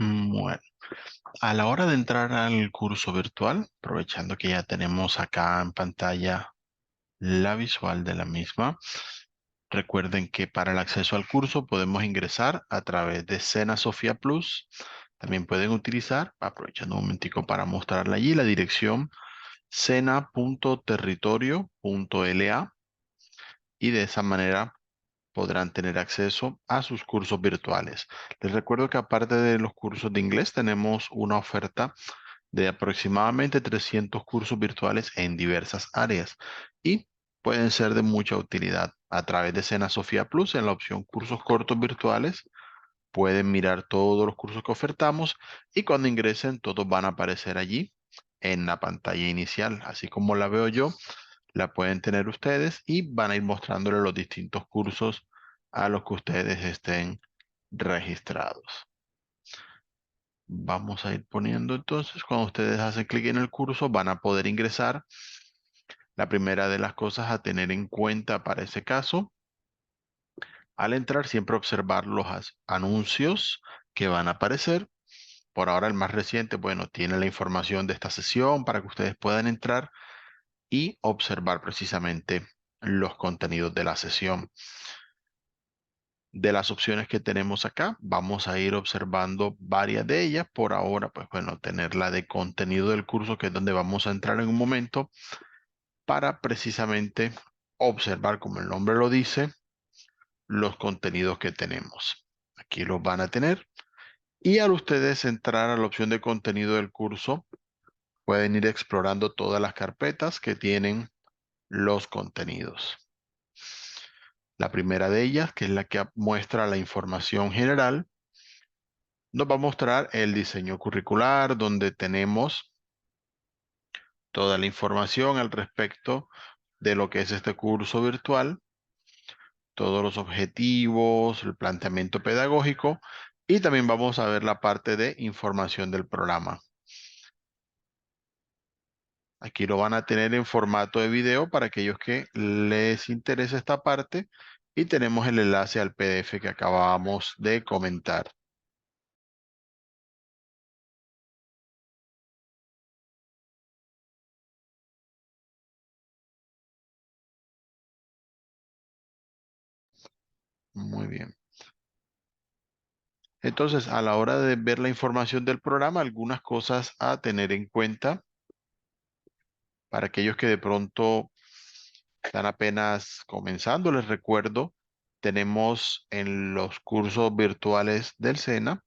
Bueno, a la hora de entrar al curso virtual, aprovechando que ya tenemos acá en pantalla la visual de la misma, recuerden que para el acceso al curso podemos ingresar a través de Sena Sofía Plus. También pueden utilizar, aprovechando un momentico para mostrarla allí, la dirección sena.territorio.la y de esa manera podrán tener acceso a sus cursos virtuales. Les recuerdo que aparte de los cursos de inglés, tenemos una oferta de aproximadamente 300 cursos virtuales en diversas áreas y pueden ser de mucha utilidad. A través de Sena Sofía Plus, en la opción cursos cortos virtuales, pueden mirar todos los cursos que ofertamos y cuando ingresen todos van a aparecer allí en la pantalla inicial, así como la veo yo, la pueden tener ustedes y van a ir mostrándole los distintos cursos a los que ustedes estén registrados. Vamos a ir poniendo entonces, cuando ustedes hacen clic en el curso, van a poder ingresar. La primera de las cosas a tener en cuenta para ese caso, al entrar siempre observar los anuncios que van a aparecer. Por ahora el más reciente, bueno, tiene la información de esta sesión para que ustedes puedan entrar y observar precisamente los contenidos de la sesión. De las opciones que tenemos acá, vamos a ir observando varias de ellas. Por ahora, pues bueno, tener la de contenido del curso, que es donde vamos a entrar en un momento, para precisamente observar, como el nombre lo dice, los contenidos que tenemos. Aquí los van a tener. Y al ustedes entrar a la opción de contenido del curso, pueden ir explorando todas las carpetas que tienen los contenidos. La primera de ellas, que es la que muestra la información general, nos va a mostrar el diseño curricular, donde tenemos toda la información al respecto de lo que es este curso virtual, todos los objetivos, el planteamiento pedagógico y también vamos a ver la parte de información del programa. Aquí lo van a tener en formato de video para aquellos que les interese esta parte y tenemos el enlace al PDF que acabamos de comentar. Muy bien. Entonces, a la hora de ver la información del programa, algunas cosas a tener en cuenta para aquellos que de pronto están apenas comenzando. Les recuerdo, tenemos en los cursos virtuales del SENA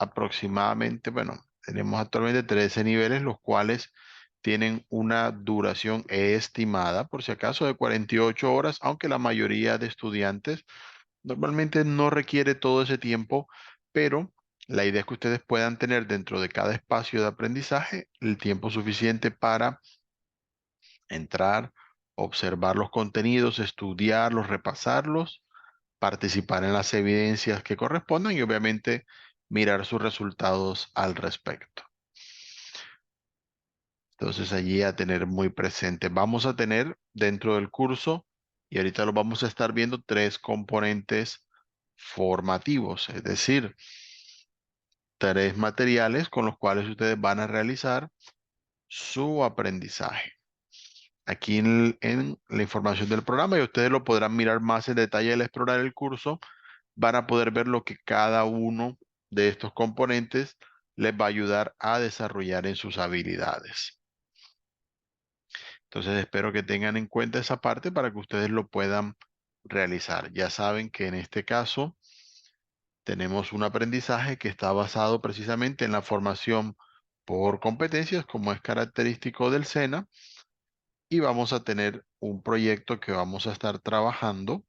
aproximadamente, bueno, tenemos actualmente 13 niveles, los cuales tienen una duración estimada, por si acaso, de 48 horas, aunque la mayoría de estudiantes normalmente no requiere todo ese tiempo, pero la idea es que ustedes puedan tener dentro de cada espacio de aprendizaje el tiempo suficiente para entrar, observar los contenidos, estudiarlos, repasarlos, participar en las evidencias que correspondan y obviamente mirar sus resultados al respecto. Entonces allí a tener muy presente. Vamos a tener dentro del curso, y ahorita lo vamos a estar viendo, tres componentes formativos, es decir, tres materiales con los cuales ustedes van a realizar su aprendizaje. Aquí en la información del programa y ustedes lo podrán mirar más en detalle al explorar el curso, van a poder ver lo que cada uno de estos componentes les va a ayudar a desarrollar en sus habilidades. Entonces espero que tengan en cuenta esa parte para que ustedes lo puedan realizar. Ya saben que en este caso tenemos un aprendizaje que está basado precisamente en la formación por competencias, como es característico del SENA, y vamos a tener un proyecto que vamos a estar trabajando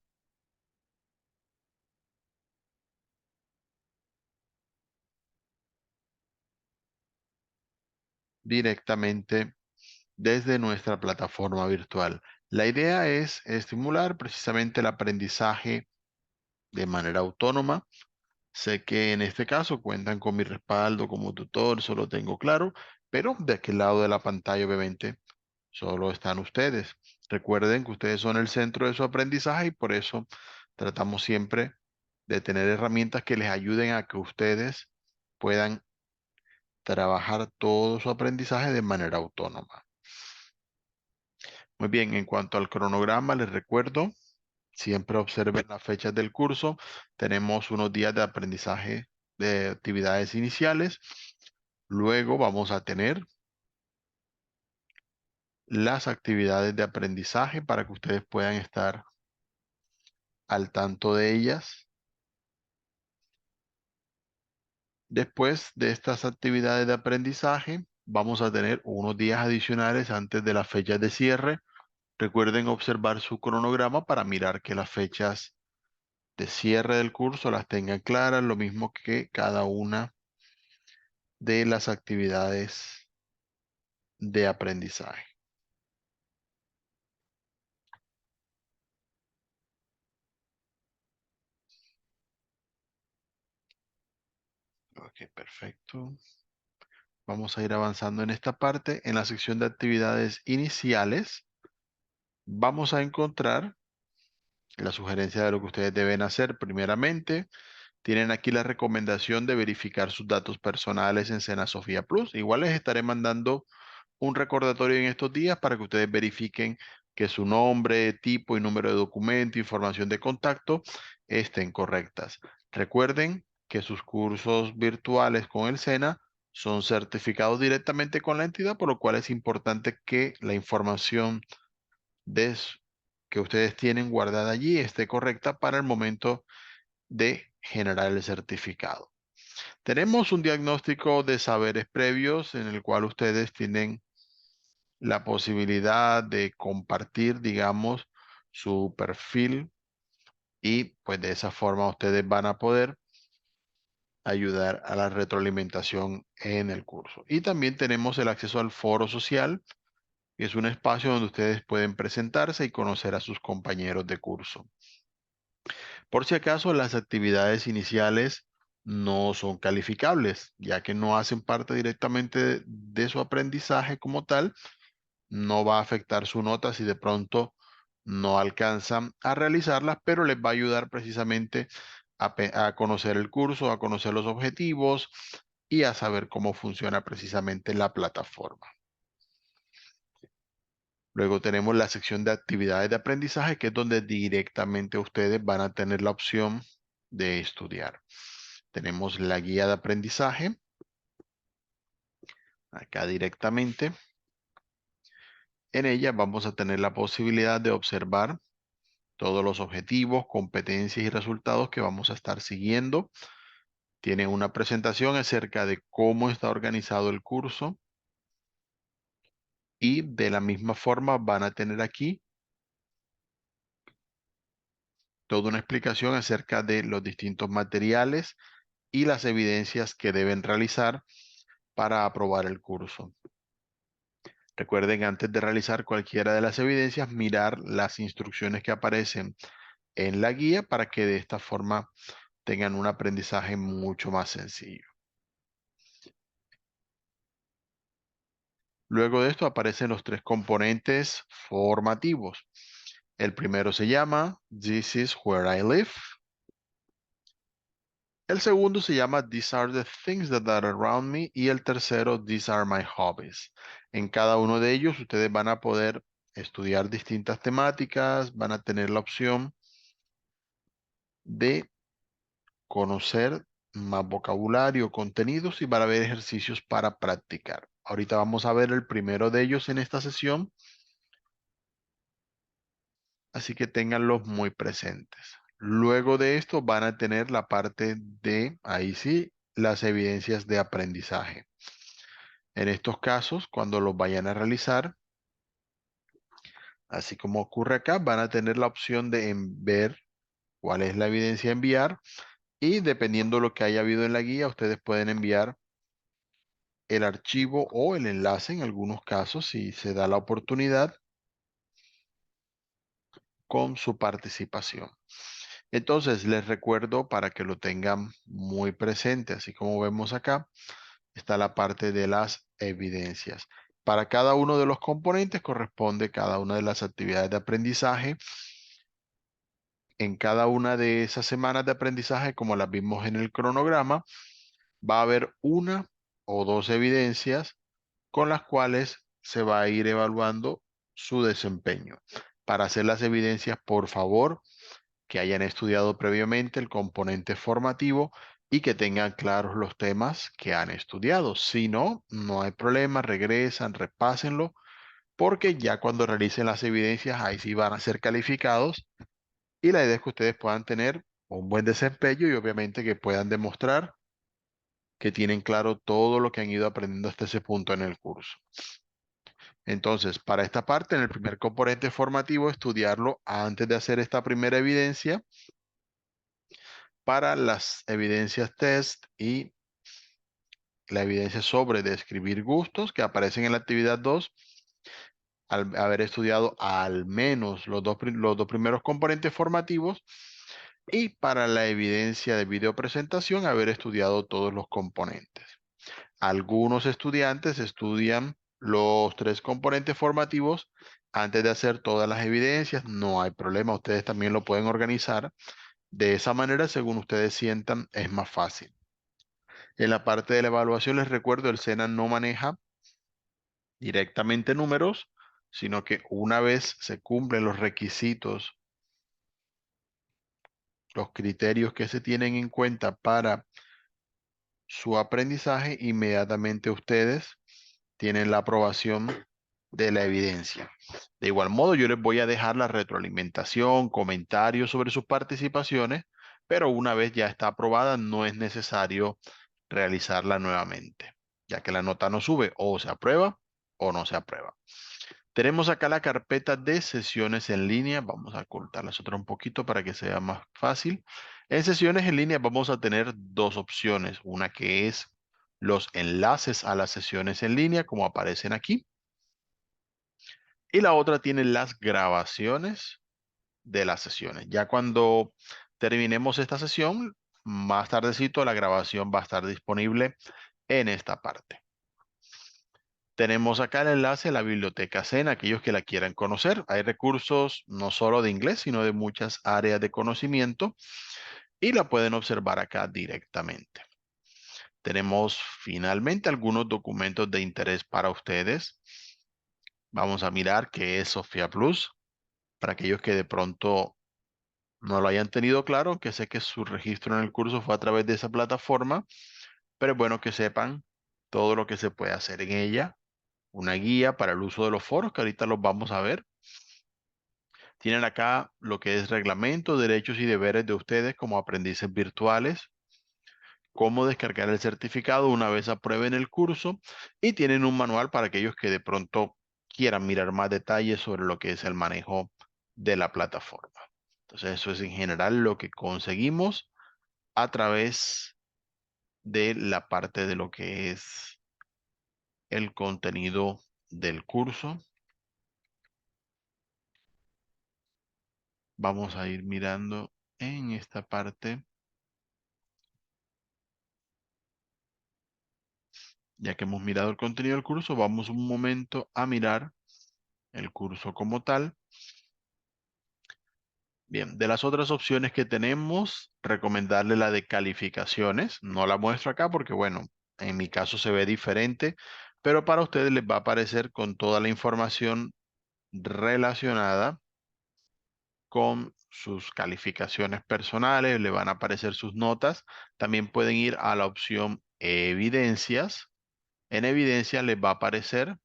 directamente desde nuestra plataforma virtual. La idea es estimular precisamente el aprendizaje de manera autónoma. Sé que en este caso cuentan con mi respaldo como tutor, eso lo tengo claro, pero de aquel lado de la pantalla obviamente solo están ustedes. Recuerden que ustedes son el centro de su aprendizaje y por eso tratamos siempre de tener herramientas que les ayuden a que ustedes puedan trabajar todo su aprendizaje de manera autónoma. Muy bien, en cuanto al cronograma, les recuerdo, siempre observen las fechas del curso. Tenemos unos días de aprendizaje de actividades iniciales. Luego vamos a tener las actividades de aprendizaje para que ustedes puedan estar al tanto de ellas. Después de estas actividades de aprendizaje, vamos a tener unos días adicionales antes de las fechas de cierre. Recuerden observar su cronograma para mirar que las fechas de cierre del curso las tengan claras, lo mismo que cada una de las actividades de aprendizaje. Ok, perfecto. Vamos a ir avanzando en esta parte. En la sección de actividades iniciales, vamos a encontrar la sugerencia de lo que ustedes deben hacer. Primeramente, tienen aquí la recomendación de verificar sus datos personales en Sena Sofía Plus. Igual les estaré mandando un recordatorio en estos días para que ustedes verifiquen que su nombre, tipo y número de documento, información de contacto estén correctas. Recuerden que sus cursos virtuales con el SENA son certificados directamente con la entidad, por lo cual es importante que la información de que ustedes tienen guardada allí esté correcta para el momento de generar el certificado. Tenemos un diagnóstico de saberes previos en el cual ustedes tienen la posibilidad de compartir, digamos, su perfil y pues de esa forma ustedes van a poder ayudar a la retroalimentación en el curso. Y también tenemos el acceso al foro social, que es un espacio donde ustedes pueden presentarse y conocer a sus compañeros de curso. Por si acaso, las actividades iniciales no son calificables, ya que no hacen parte directamente de su aprendizaje como tal. No va a afectar su nota si de pronto no alcanzan a realizarlas, pero les va a ayudar precisamente a conocer el curso, a conocer los objetivos y a saber cómo funciona precisamente la plataforma. Luego tenemos la sección de actividades de aprendizaje, que es donde directamente ustedes van a tener la opción de estudiar. Tenemos la guía de aprendizaje, acá directamente. En ella vamos a tener la posibilidad de observar todos los objetivos, competencias y resultados que vamos a estar siguiendo. Tiene una presentación acerca de cómo está organizado el curso y de la misma forma van a tener aquí toda una explicación acerca de los distintos materiales y las evidencias que deben realizar para aprobar el curso. Recuerden, antes de realizar cualquiera de las evidencias, mirar las instrucciones que aparecen en la guía para que de esta forma tengan un aprendizaje mucho más sencillo. Luego de esto aparecen los tres componentes formativos. El primero se llama This is where I live. El segundo se llama These are the things that are around me. Y el tercero, These are my hobbies. En cada uno de ellos ustedes van a poder estudiar distintas temáticas, van a tener la opción de conocer más vocabulario, contenidos y van a ver ejercicios para practicar. Ahorita vamos a ver el primero de ellos en esta sesión, así que ténganlos muy presentes. Luego de esto van a tener la parte de, ahí sí, las evidencias de aprendizaje. En estos casos, cuando los vayan a realizar, así como ocurre acá, van a tener la opción de ver cuál es la evidencia a enviar y dependiendo de lo que haya habido en la guía, ustedes pueden enviar el archivo o el enlace en algunos casos, si se da la oportunidad, con su participación. Entonces, les recuerdo para que lo tengan muy presente, así como vemos acá, está la parte de las evidencias. Para cada uno de los componentes corresponde cada una de las actividades de aprendizaje. En cada una de esas semanas de aprendizaje, como las vimos en el cronograma, va a haber una o dos evidencias con las cuales se va a ir evaluando su desempeño. Para hacer las evidencias, por favor, que hayan estudiado previamente el componente formativo y que tengan claros los temas que han estudiado. Si no, no hay problema, regresan, repásenlo, porque ya cuando realicen las evidencias, ahí sí van a ser calificados y la idea es que ustedes puedan tener un buen desempeño y obviamente que puedan demostrar que tienen claro todo lo que han ido aprendiendo hasta ese punto en el curso. Entonces, para esta parte, en el primer componente formativo, estudiarlo antes de hacer esta primera evidencia. Para las evidencias test y la evidencia sobre describir gustos que aparecen en la actividad 2, al haber estudiado al menos los dos primeros componentes formativos, y para la evidencia de videopresentación, haber estudiado todos los componentes. Algunos estudiantes estudian los tres componentes formativos antes de hacer todas las evidencias. No hay problema, ustedes también lo pueden organizar de esa manera según ustedes sientan es más fácil. En la parte de la evaluación les recuerdo, el SENA no maneja directamente números, sino que una vez se cumplen los requisitos, los criterios que se tienen en cuenta para su aprendizaje, inmediatamente ustedes tienen la aprobación de la evidencia. De igual modo, yo les voy a dejar la retroalimentación, comentarios sobre sus participaciones, pero una vez ya está aprobada, no es necesario realizarla nuevamente, ya que la nota no sube, o se aprueba o no se aprueba. Tenemos acá la carpeta de sesiones en línea. Vamos a cortarlas otra un poquito para que sea más fácil. En sesiones en línea vamos a tener dos opciones. Una que es los enlaces a las sesiones en línea, como aparecen aquí. Y la otra tiene las grabaciones de las sesiones. Ya cuando terminemos esta sesión, más tardecito la grabación va a estar disponible en esta parte. Tenemos acá el enlace a la biblioteca CEN, aquellos que la quieran conocer. Hay recursos no solo de inglés, sino de muchas áreas de conocimiento y la pueden observar acá directamente. Tenemos finalmente algunos documentos de interés para ustedes. Vamos a mirar qué es Sofía Plus, para aquellos que de pronto no lo hayan tenido claro, que sé que su registro en el curso fue a través de esa plataforma, pero es bueno que sepan todo lo que se puede hacer en ella. Una guía para el uso de los foros, que ahorita los vamos a ver. Tienen acá lo que es reglamento, derechos y deberes de ustedes como aprendices virtuales, cómo descargar el certificado una vez aprueben el curso y tienen un manual para aquellos que de pronto quieran mirar más detalles sobre lo que es el manejo de la plataforma. Entonces eso es en general lo que conseguimos a través de la parte de lo que es el contenido del curso. Vamos a ir mirando en esta parte. Ya que hemos mirado el contenido del curso, vamos un momento a mirar el curso como tal. Bien, de las otras opciones que tenemos, recomendarle la de calificaciones. No la muestro acá porque, bueno, en mi caso se ve diferente, pero para ustedes les va a aparecer con toda la información relacionada con sus calificaciones personales, le van a aparecer sus notas. También pueden ir a la opción evidencias. En evidencias les va a aparecer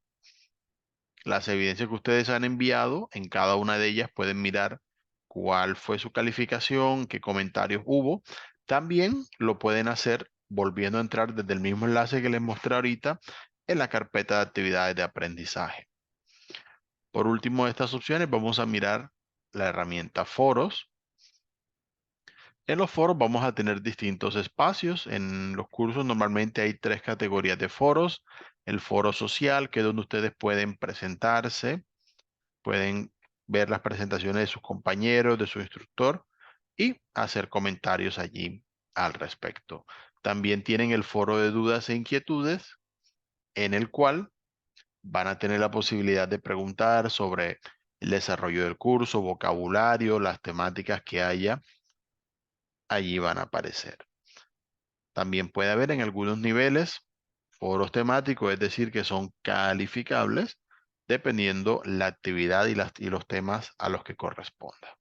las evidencias que ustedes han enviado. En cada una de ellas pueden mirar cuál fue su calificación, qué comentarios hubo. También lo pueden hacer volviendo a entrar desde el mismo enlace que les mostré ahorita en la carpeta de actividades de aprendizaje. Por último de estas opciones vamos a mirar la herramienta foros. En los foros vamos a tener distintos espacios. En los cursos normalmente hay tres categorías de foros. El foro social, que es donde ustedes pueden presentarse, pueden ver las presentaciones de sus compañeros, de su instructor y hacer comentarios allí al respecto. También tienen el foro de dudas e inquietudes, en el cual van a tener la posibilidad de preguntar sobre el desarrollo del curso, vocabulario, las temáticas que haya, allí van a aparecer. También puede haber en algunos niveles foros temáticos, es decir, que son calificables dependiendo la actividad y los temas a los que corresponda.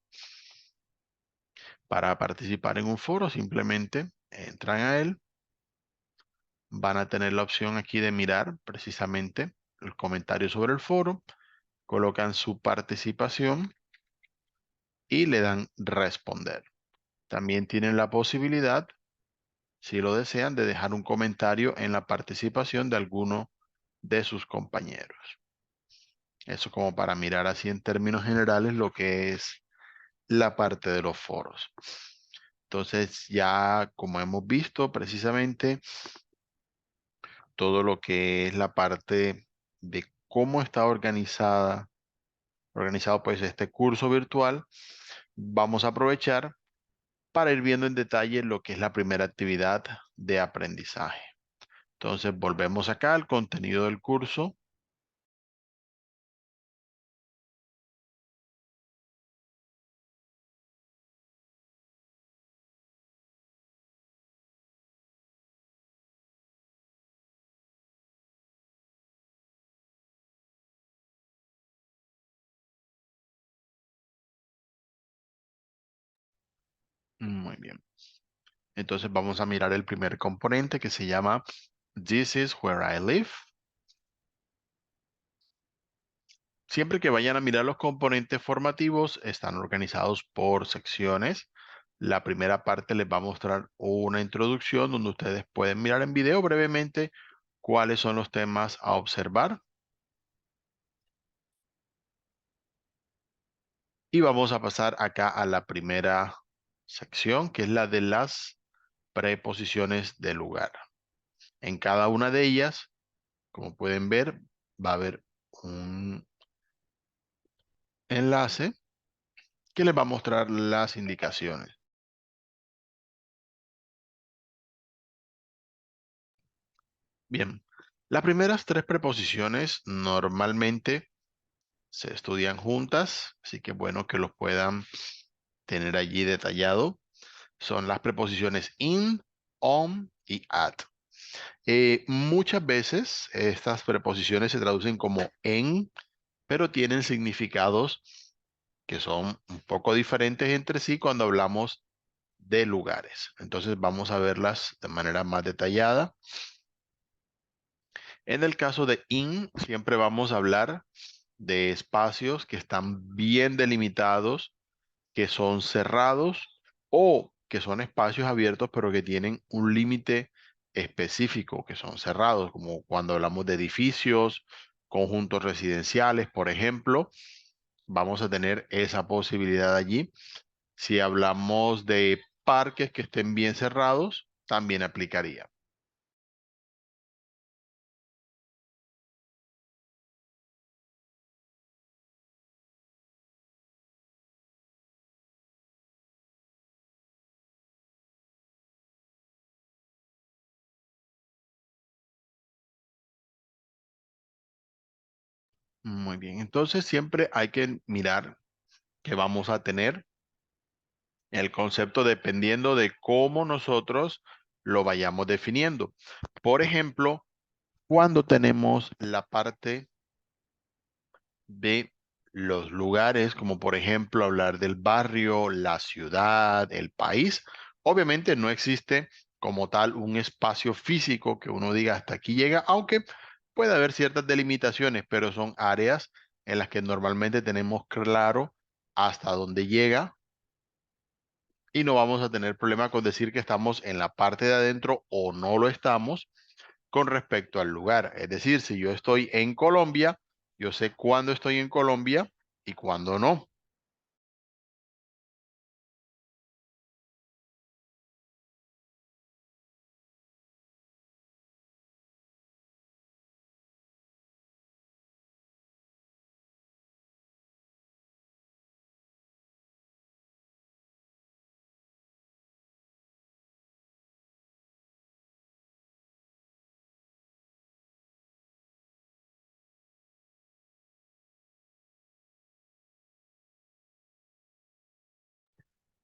Para participar en un foro, simplemente entran a él, van a tener la opción aquí de mirar precisamente el comentario sobre el foro, colocan su participación y le dan responder. También tienen la posibilidad, si lo desean, de dejar un comentario en la participación de alguno de sus compañeros. Eso como para mirar así en términos generales lo que es la parte de los foros. Entonces ya como hemos visto precisamente todo lo que es la parte de cómo está organizado pues este curso virtual, vamos a aprovechar para ir viendo en detalle lo que es la primera actividad de aprendizaje. Entonces volvemos acá al contenido del curso. Muy bien. Entonces vamos a mirar el primer componente que se llama This is where I live. Siempre que vayan a mirar los componentes formativos, están organizados por secciones. La primera parte les va a mostrar una introducción donde ustedes pueden mirar en video brevemente cuáles son los temas a observar. Y vamos a pasar acá a la primera sección, que es la de las preposiciones de lugar. En cada una de ellas, como pueden ver, va a haber un enlace que les va a mostrar las indicaciones. Bien, las primeras tres preposiciones normalmente se estudian juntas, así que bueno que los puedan tener allí detallado. Son las preposiciones in, on y at. Muchas veces estas preposiciones se traducen como en, pero tienen significados que son un poco diferentes entre sí cuando hablamos de lugares. Entonces vamos a verlas de manera más detallada. En el caso de in, siempre vamos a hablar de espacios que están bien delimitados, que son cerrados o que son espacios abiertos, pero que tienen un límite específico, que son cerrados, como cuando hablamos de edificios, conjuntos residenciales, por ejemplo, vamos a tener esa posibilidad allí. Si hablamos de parques que estén bien cerrados, también aplicaría. Muy bien, entonces siempre hay que mirar que vamos a tener el concepto dependiendo de cómo nosotros lo vayamos definiendo. Por ejemplo, cuando tenemos la parte de los lugares, como por ejemplo hablar del barrio, la ciudad, el país, obviamente no existe como tal un espacio físico que uno diga hasta aquí llega, aunque puede haber ciertas delimitaciones, pero son áreas en las que normalmente tenemos claro hasta dónde llega y no vamos a tener problema con decir que estamos en la parte de adentro o no lo estamos con respecto al lugar. Es decir, si yo estoy en Colombia, yo sé cuándo estoy en Colombia y cuándo no.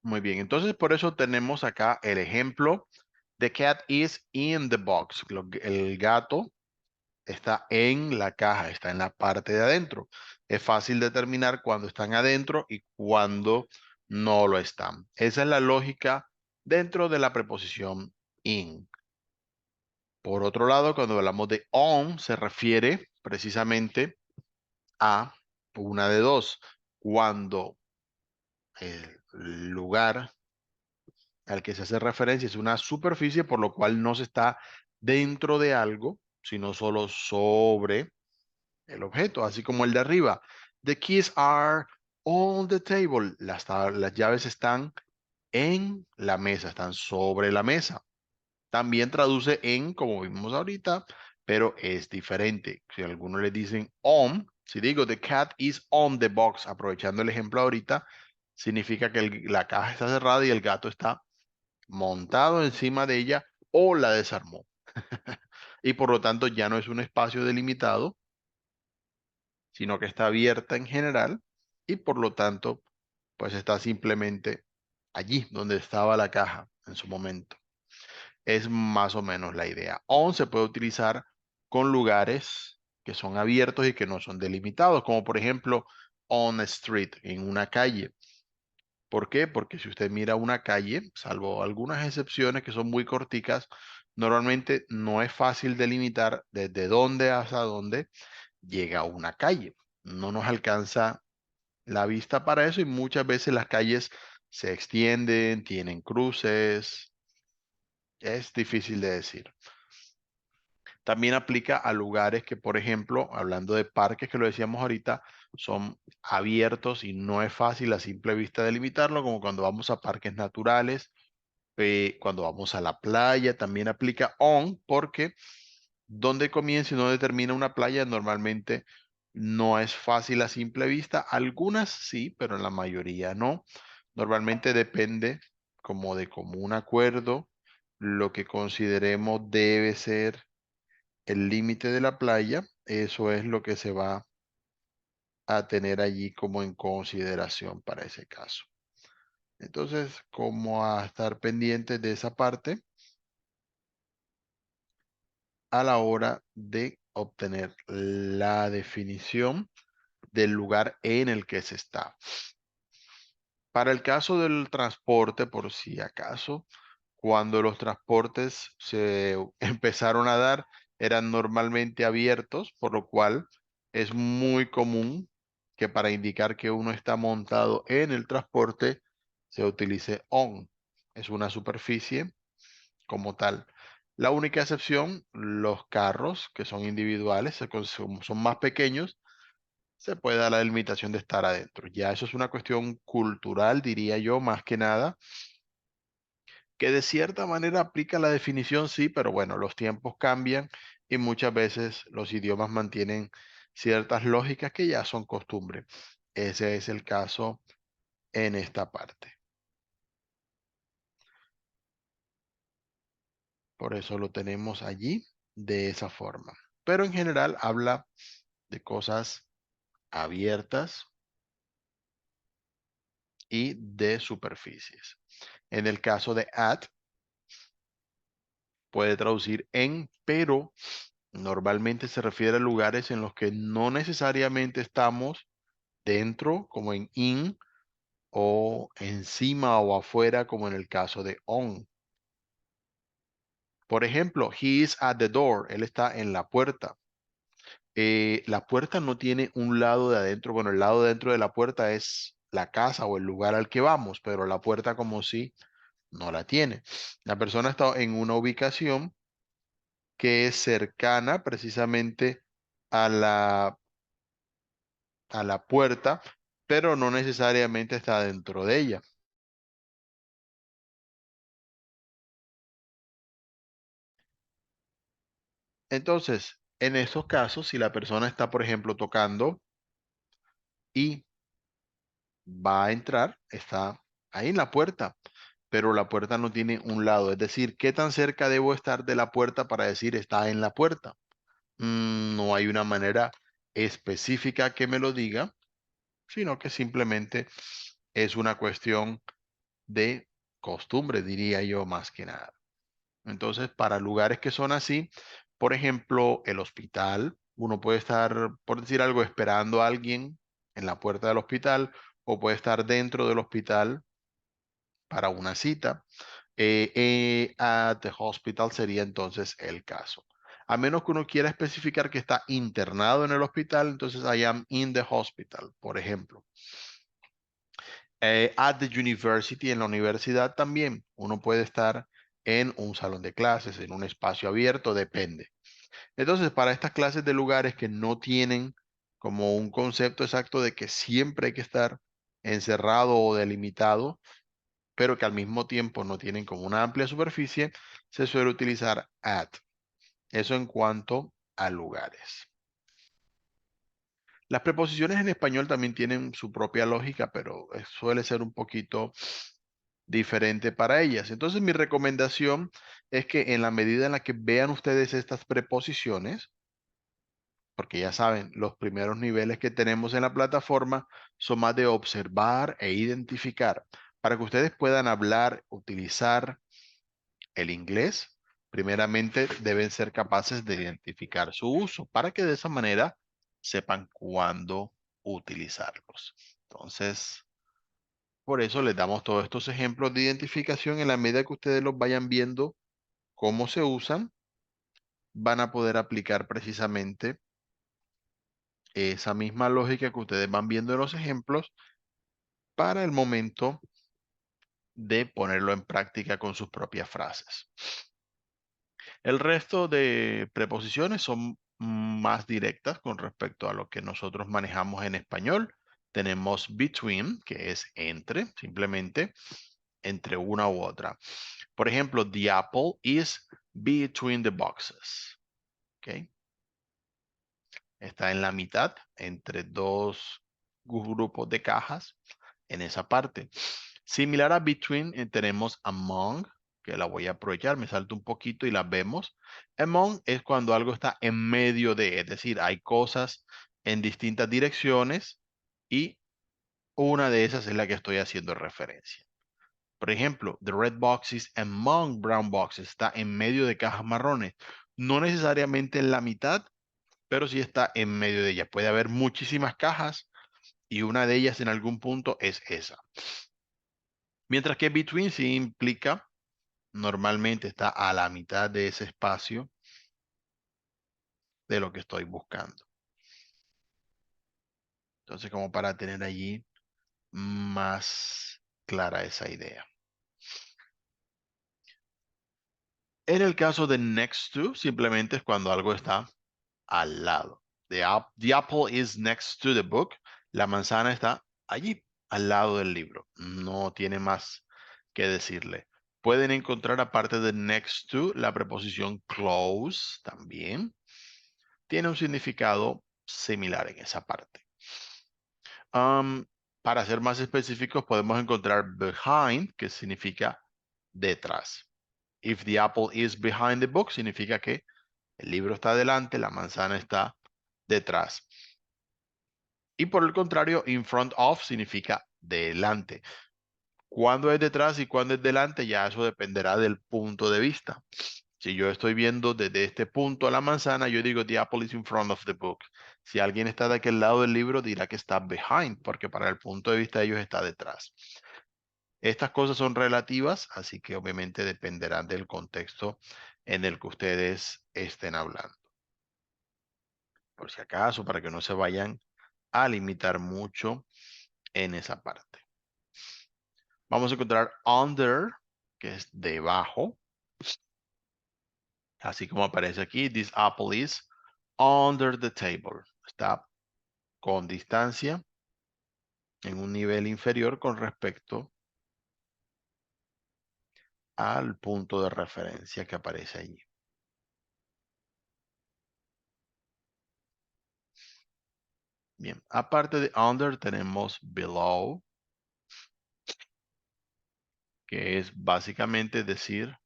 Muy bien, entonces por eso tenemos acá el ejemplo The cat is in the box. El gato está en la caja, está en la parte de adentro. Es fácil determinar cuándo están adentro y cuándo no lo están. Esa es la lógica dentro de la preposición in. Por otro lado, cuando hablamos de on, se refiere precisamente a una de dos. Cuando el lugar al que se hace referencia es una superficie, por lo cual no se está dentro de algo, sino solo sobre el objeto, así como el de arriba. The keys are on the table. Las llaves están en la mesa, están sobre la mesa. También traduce en, como vimos ahorita, pero es diferente. Si algunos le dicen on, si digo the cat is on the box, aprovechando el ejemplo ahorita, significa que la caja está cerrada y el gato está montado encima de ella o la desarmó. Y por lo tanto ya no es un espacio delimitado, sino que está abierta en general y por lo tanto, pues está simplemente allí donde estaba la caja en su momento. Es más o menos la idea. On se puede utilizar con lugares que son abiertos y que no son delimitados, como por ejemplo on a street, en una calle. ¿Por qué? Porque si usted mira una calle, salvo algunas excepciones que son muy corticas, normalmente no es fácil delimitar desde dónde hasta dónde llega una calle. No nos alcanza la vista para eso y muchas veces las calles se extienden, tienen cruces, es difícil de decir. También aplica a lugares que, por ejemplo, hablando de parques que lo decíamos ahorita, son abiertos y no es fácil a simple vista delimitarlo, como cuando vamos a parques naturales, cuando vamos a la playa, también aplica on, porque donde comienza y no determina una playa normalmente no es fácil a simple vista. Algunas sí, pero en la mayoría no. Normalmente depende como de común acuerdo lo que consideremos debe ser el límite de la playa. Eso es lo que se va a tener allí como en consideración para ese caso. Entonces, como a estar pendientes de esa parte a la hora de obtener la definición del lugar en el que se está. Para el caso del transporte, por si acaso, cuando los transportes se empezaron a dar, eran normalmente abiertos, por lo cual es muy común que para indicar que uno está montado en el transporte se utilice on. Es una superficie como tal. La única excepción, los carros que son individuales, son más pequeños, se puede dar la delimitación de estar adentro. Ya eso es una cuestión cultural, diría yo, más que nada, que de cierta manera aplica la definición, sí, pero bueno, los tiempos cambian y muchas veces los idiomas mantienen ciertas lógicas que ya son costumbre. Ese es el caso en esta parte. Por eso lo tenemos allí de esa forma. Pero en general habla de cosas abiertas y de superficies. En el caso de at, puede traducir en, pero normalmente se refiere a lugares en los que no necesariamente estamos dentro, como en in, o encima o afuera, como en el caso de on. Por ejemplo, he is at the door, él está en la puerta. La puerta no tiene un lado de adentro, bueno, el lado de adentro de la puerta es la casa o el lugar al que vamos, pero la puerta como si no la tiene. La persona está en una ubicación que es cercana precisamente a a la puerta, pero no necesariamente está dentro de ella. Entonces, en esos casos, si la persona está, por ejemplo, tocando y va a entrar, está ahí en la puerta, pero la puerta no tiene un lado. Es decir, ¿qué tan cerca debo estar de la puerta para decir está en la puerta? No hay una manera específica que me lo diga, sino que simplemente es una cuestión de costumbre, diría yo, más que nada. Entonces, para lugares que son así, por ejemplo, el hospital, uno puede estar, por decir algo, esperando a alguien en la puerta del hospital o puede estar dentro del hospital para una cita. At the hospital sería entonces el caso. A menos que uno quiera especificar que está internado en el hospital, entonces I am in the hospital, por ejemplo. At the university, en la universidad también, uno puede estar en un salón de clases, en un espacio abierto, depende. Entonces, para estas clases de lugares que no tienen como un concepto exacto de que siempre hay que estar encerrado o delimitado, pero que al mismo tiempo no tienen como una amplia superficie, se suele utilizar at. Eso en cuanto a lugares. Las preposiciones en español también tienen su propia lógica, pero suele ser un poquito diferente para ellas. Entonces, mi recomendación es que en la medida en la que vean ustedes estas preposiciones, porque ya saben, los primeros niveles que tenemos en la plataforma son más de observar e identificar, para que ustedes puedan hablar, utilizar el inglés. Primeramente deben ser capaces de identificar su uso, para que de esa manera sepan cuándo utilizarlos. Entonces, por eso les damos todos estos ejemplos de identificación. En la medida que ustedes los vayan viendo cómo se usan, van a poder aplicar precisamente esa misma lógica que ustedes van viendo en los ejemplos para el momento de ponerlo en práctica con sus propias frases. El resto de preposiciones son más directas con respecto a lo que nosotros manejamos en español. Tenemos between, que es entre, simplemente entre una u otra. Por ejemplo, the apple is between the boxes. ¿Ok? Está en la mitad entre dos grupos de cajas en esa parte. Similar a between, tenemos among, que la voy a aprovechar, me salto un poquito y la vemos. Among es cuando algo está en medio de, es decir, hay cosas en distintas direcciones y una de esas es la que estoy haciendo referencia. Por ejemplo, the red box is among brown boxes, está en medio de cajas marrones. No necesariamente en la mitad, pero sí está en medio de ellas. Puede haber muchísimas cajas y una de ellas en algún punto es esa. Mientras que between sí implica, normalmente está a la mitad de ese espacio de lo que estoy buscando. Entonces, como para tener allí más clara esa idea. En el caso de next to, simplemente es cuando algo está al lado. The apple is next to the book. La manzana está allí, al lado del libro. No tiene más que decirle. Pueden encontrar aparte de next to la preposición close también. Tiene un significado similar en esa parte. Um, para ser más específicos, podemos encontrar behind, que significa detrás. If the apple is behind the book, significa que el libro está delante, la manzana está detrás. Y por el contrario, in front of significa delante. Cuándo es detrás y cuándo es delante, ya eso dependerá del punto de vista. Si yo estoy viendo desde este punto a la manzana, yo digo the apple is in front of the book. Si alguien está de aquel lado del libro, dirá que está behind, porque para el punto de vista de ellos está detrás. Estas cosas son relativas, así que obviamente dependerán del contexto en el que ustedes estén hablando. Por si acaso, para que no se vayan a limitar mucho en esa parte. Vamos a encontrar under, que es debajo. Así como aparece aquí, this apple is under the table. Está con distancia en un nivel inferior con respecto al punto de referencia que aparece allí. Bien, aparte de under tenemos below, que es básicamente decir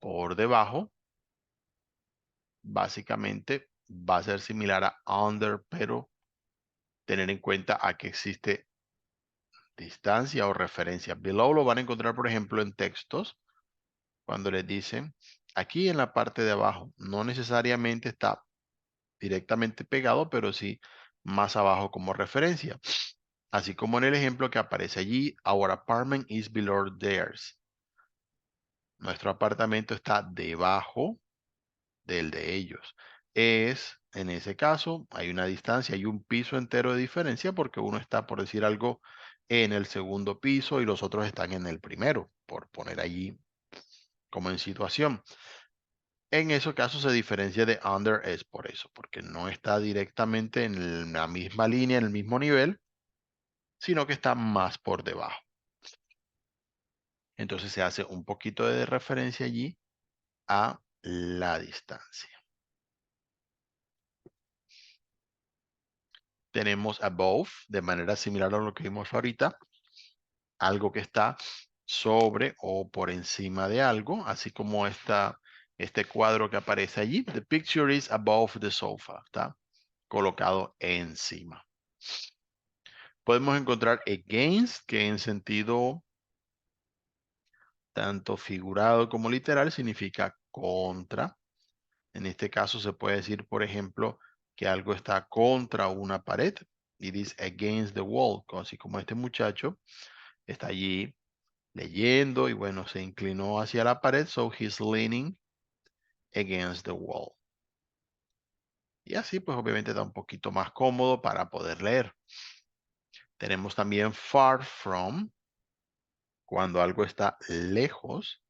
por debajo. Básicamente va a ser similar a under, pero tener en cuenta a que existe distancia o referencia. Below lo van a encontrar, por ejemplo, en textos. cuando les dicen, aquí en la parte de abajo, no necesariamente está directamente pegado, pero sí más abajo como referencia. Así como en el ejemplo que aparece allí, our apartment is below theirs. Nuestro apartamento está debajo del de ellos. En ese caso, hay una distancia, hay un piso entero de diferencia porque uno está, por decir algo, en el segundo piso y los otros están en el primero, por poner allí como en situación. En ese caso se diferencia de under es por eso, porque no está directamente en la misma línea, en el mismo nivel, sino que está más por debajo. Entonces se hace un poquito de referencia allí a la distancia. Tenemos above, de manera similar a lo que vimos ahorita, algo que está sobre o por encima de algo, así como este cuadro que aparece allí. The picture is above the sofa, está colocado encima. Podemos encontrar against, que en sentido tanto figurado como literal significa contra. En este caso se puede decir, por ejemplo, que algo está contra una pared. It is against the wall, así como este muchacho está allí leyendo y bueno, se inclinó hacia la pared, so he's leaning against the wall. Y así pues obviamente está un poquito más cómodo para poder leer. Tenemos también far from, cuando algo está lejos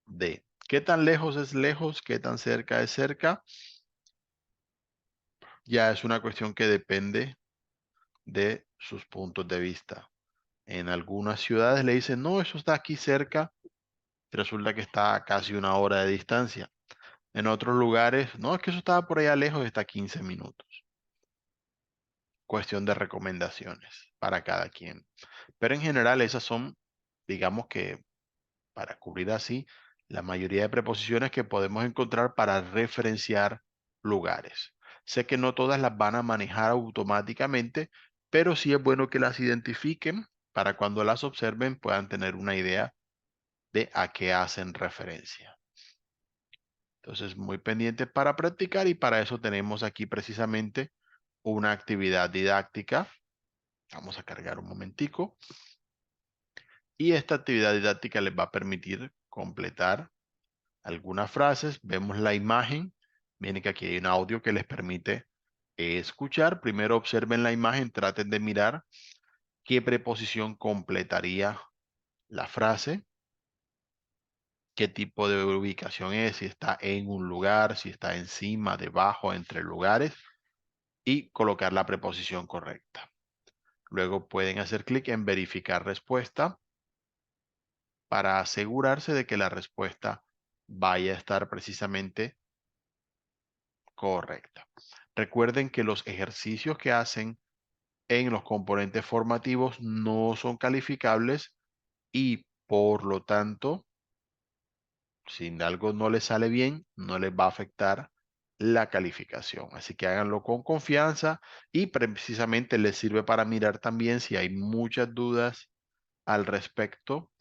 de. ¿Qué tan lejos es lejos? ¿Qué tan cerca es cerca? Ya es una cuestión que depende de sus puntos de vista. En algunas ciudades le dicen, no, eso está aquí cerca, resulta que está a casi una hora de distancia. En otros lugares, no, es que eso estaba por allá lejos, está a 15 minutos. Cuestión de recomendaciones para cada quien. Pero en general esas son, digamos que para cubrir así, la mayoría de preposiciones que podemos encontrar para referenciar lugares. Sé que no todas las van a manejar automáticamente, pero sí es bueno que las identifiquen para cuando las observen puedan tener una idea de a qué hacen referencia. Entonces, muy pendiente para practicar y para eso tenemos aquí precisamente una actividad didáctica. Vamos a cargar un momentico. Y esta actividad didáctica les va a permitir completar algunas frases. Vemos la imagen. Miren que aquí hay un audio que les permite escuchar. Primero observen la imagen, traten de mirar qué preposición completaría la frase, qué tipo de ubicación es, si está en un lugar, si está encima, debajo, entre lugares, y colocar la preposición correcta. Luego pueden hacer clic en verificar respuesta para asegurarse de que la respuesta vaya a estar precisamente correcta. Recuerden que los ejercicios que hacen en los componentes formativos no son calificables y por lo tanto, si algo no les sale bien, no les va a afectar la calificación. Así que háganlo con confianza y precisamente les sirve para mirar también si hay muchas dudas al respecto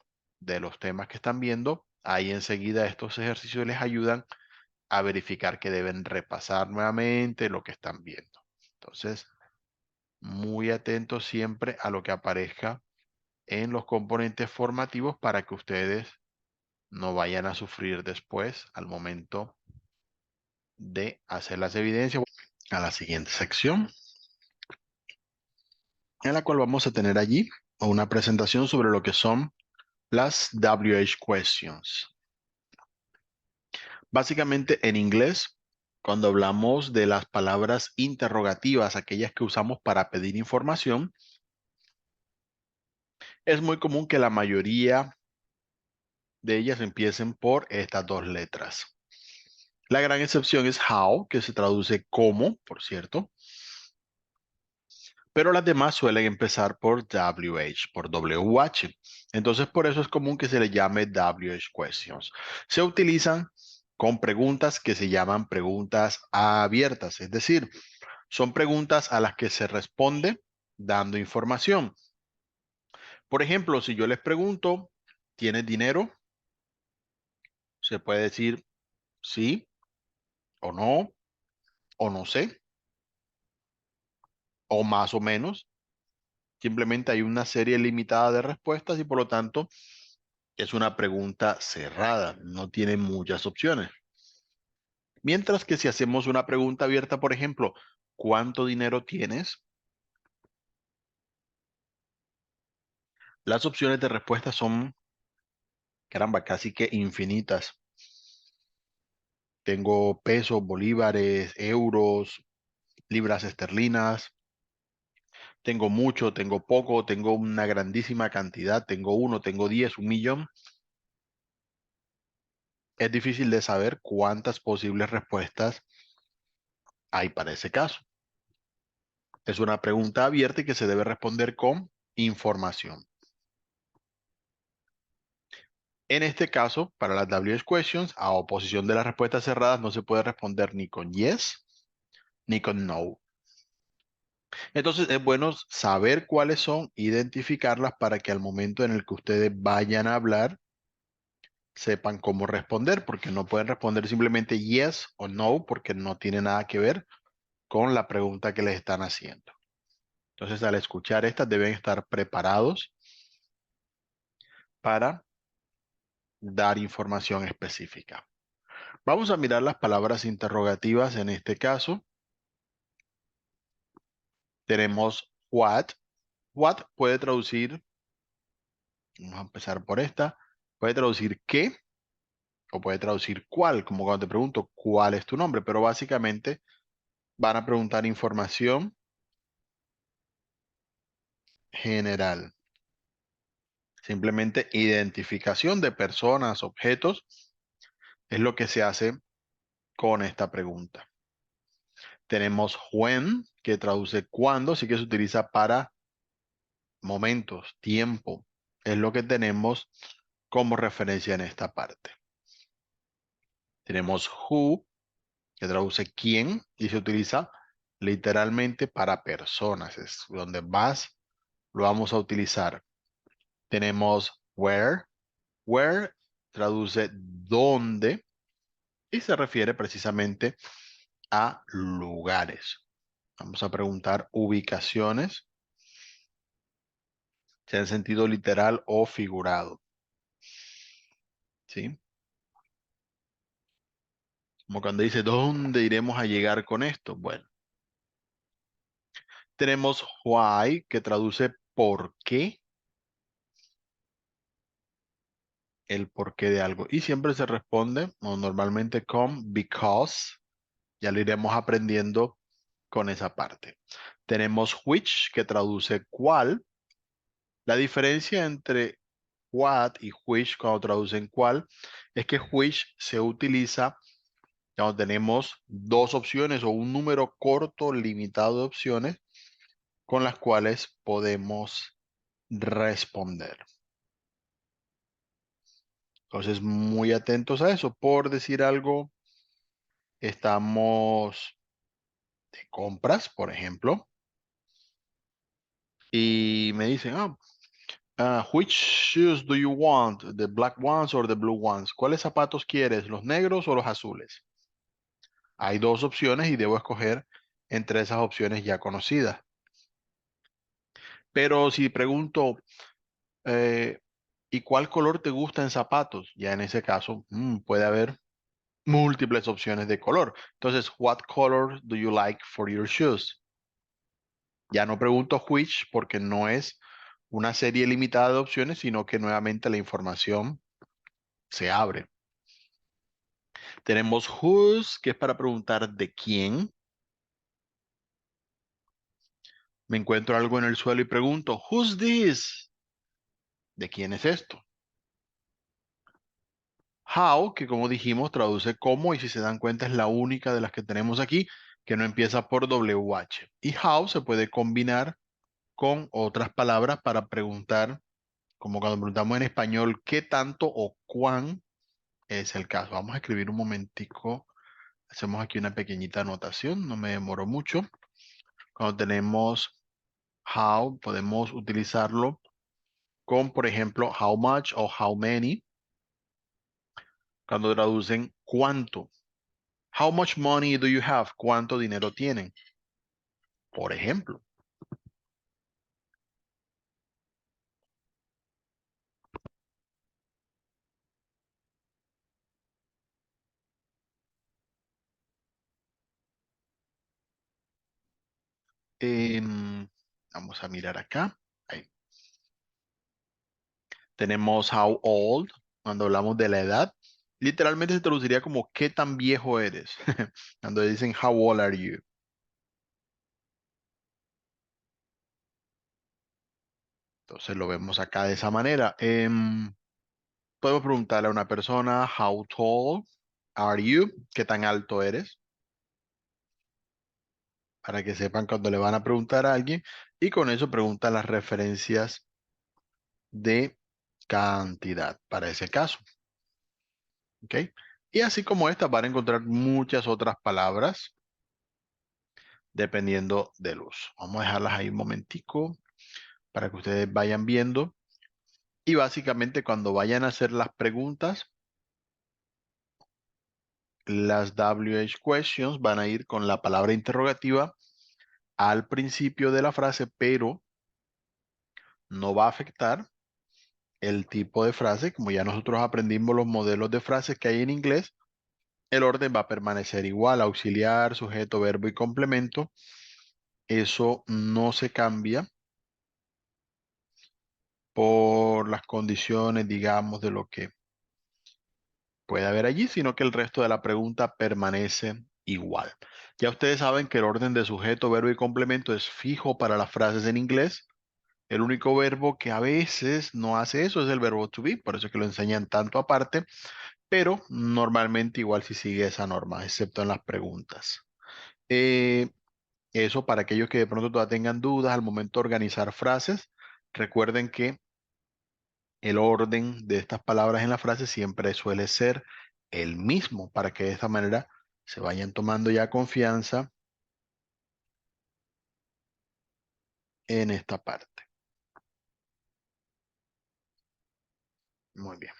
de los temas que están viendo. Ahí enseguida estos ejercicios les ayudan a verificar que deben repasar nuevamente lo que están viendo. Entonces, muy atentos siempre a lo que aparezca en los componentes formativos para que ustedes no vayan a sufrir después al momento de hacer las evidencias. A la siguiente sección, en la cual vamos a tener allí una presentación sobre lo que son las WH questions. Básicamente en inglés, cuando hablamos de las palabras interrogativas, aquellas que usamos para pedir información, es muy común que la mayoría de ellas empiecen por estas dos letras. La gran excepción es how, que se traduce como, por cierto, pero las demás suelen empezar por WH, por WH. Entonces, por eso es común que se le llame WH questions. Se utilizan con preguntas que se llaman preguntas abiertas, es decir, son preguntas a las que se responde dando información. Por ejemplo, si yo les pregunto, ¿tienes dinero? Se puede decir sí o no sé, o más o menos. Simplemente hay una serie limitada de respuestas y por lo tanto es una pregunta cerrada, no tiene muchas opciones. Mientras que si hacemos una pregunta abierta, por ejemplo, ¿cuánto dinero tienes? Las opciones de respuesta son, caramba, casi que infinitas. Tengo pesos, bolívares, euros, libras esterlinas. Tengo mucho, tengo poco, tengo una grandísima cantidad, tengo uno, tengo 10, 1 millón. Es difícil de saber cuántas posibles respuestas hay para ese caso. Es una pregunta abierta y que se debe responder con información. En este caso, para las WH questions, a oposición de las respuestas cerradas, no se puede responder ni con yes ni con no. Entonces es bueno saber cuáles son, identificarlas para que al momento en el que ustedes vayan a hablar, sepan cómo responder, porque no pueden responder simplemente yes o no, porque no tiene nada que ver con la pregunta que les están haciendo. Entonces, al escuchar estas, deben estar preparados para dar información específica. Vamos a mirar las palabras interrogativas en este caso. Tenemos what. What puede traducir, vamos a empezar por esta, puede traducir qué o puede traducir cuál, como cuando te pregunto cuál es tu nombre, pero básicamente van a preguntar información general. Simplemente identificación de personas, objetos, es lo que se hace con esta pregunta. Tenemos when, que traduce cuándo, así que se utiliza para momentos, tiempo. Es lo que tenemos como referencia en esta parte. Tenemos who, que traduce quién, y se utiliza literalmente para personas. Es donde más lo vamos a utilizar. Tenemos where. Where traduce dónde y se refiere precisamente a lugares. Vamos a preguntar ubicaciones, sea en sentido literal o figurado. ¿Sí? Como cuando dice, ¿dónde iremos a llegar con esto? Bueno, tenemos why, que traduce por qué, el porqué de algo. Y siempre se responde, o normalmente con because. Ya lo iremos aprendiendo con esa parte. Tenemos which, que traduce cuál. La diferencia entre what y which cuando traducen cuál es que which se utiliza cuando tenemos dos opciones o un número corto limitado de opciones con las cuales podemos responder. Entonces, muy atentos a eso. Por decir algo, estamos de compras, por ejemplo, y me dicen, which shoes do you want? The black ones or the blue ones? ¿Cuáles zapatos quieres? ¿Los negros o los azules? Hay dos opciones y debo escoger entre esas opciones ya conocidas. Pero si pregunto, eh, ¿y cuál color te gusta en zapatos? Ya en ese caso, puede haber múltiples opciones de color. Entonces, what color do you like for your shoes? Ya no pregunto which porque no es una serie limitada de opciones, sino que nuevamente la información se abre. Tenemos whose, que es para preguntar de quién. Me encuentro algo en el suelo y pregunto, who's this? ¿De quién es esto? How, que como dijimos, traduce como, y si se dan cuenta es la única de las que tenemos aquí, que no empieza por WH. Y how se puede combinar con otras palabras para preguntar, como cuando preguntamos en español, qué tanto o cuán es el caso. Vamos a escribir un momentico. Hacemos aquí una pequeñita anotación, no me demoro mucho. Cuando tenemos how, podemos utilizarlo con, por ejemplo, how much o how many. cuando traducen cuánto. How much money do you have? ¿Cuánto dinero tienen? Por ejemplo. Vamos a mirar acá. Ahí. Tenemos how old, cuando hablamos de la edad. Literalmente se traduciría como ¿qué tan viejo eres? Cuando dicen how old are you. Entonces lo vemos acá de esa manera. Podemos preguntarle a una persona, how tall are you? ¿Qué tan alto eres? Para que sepan cuando le van a preguntar a alguien. Y con eso pregunta las referencias de cantidad para ese caso. ¿Ok? Y así como estas van a encontrar muchas otras palabras dependiendo del uso. Vamos a dejarlas ahí un momentico para que ustedes vayan viendo. Y básicamente cuando vayan a hacer las preguntas, las WH questions van a ir con la palabra interrogativa al principio de la frase, pero no va a afectar el tipo de frase. Como ya nosotros aprendimos los modelos de frases que hay en inglés, el orden va a permanecer igual, auxiliar, sujeto, verbo y complemento. Eso no se cambia por las condiciones, digamos, de lo que puede haber allí, sino que el resto de la pregunta permanece igual. Ya ustedes saben que el orden de sujeto, verbo y complemento es fijo para las frases en inglés. El único verbo que a veces no hace eso es el verbo to be, por eso es que lo enseñan tanto aparte, pero normalmente igual si sigue esa norma, excepto en las preguntas. Eh, Eso para aquellos que de pronto todavía tengan dudas al momento de organizar frases, recuerden que el orden de estas palabras en la frase siempre suele ser el mismo para que de esta manera se vayan tomando ya confianza en esta parte. Muy bien.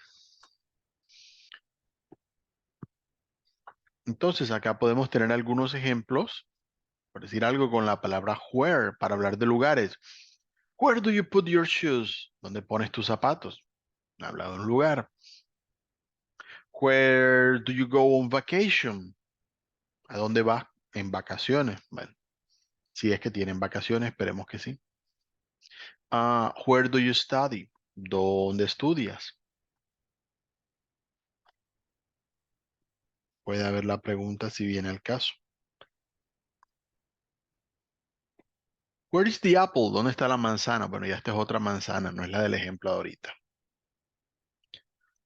Entonces acá podemos tener algunos ejemplos, por decir algo con la palabra where para hablar de lugares. Where do you put your shoes? ¿Dónde pones tus zapatos? Habla de un lugar. Where do you go on vacation? ¿A dónde vas en vacaciones? Bueno, si es que tienen vacaciones, esperemos que sí. Where do you study? ¿Dónde estudias? Puede haber la pregunta si viene al caso. Where is the apple? ¿Dónde está la manzana? Bueno, ya esta es otra manzana, no es la del ejemplo de ahorita.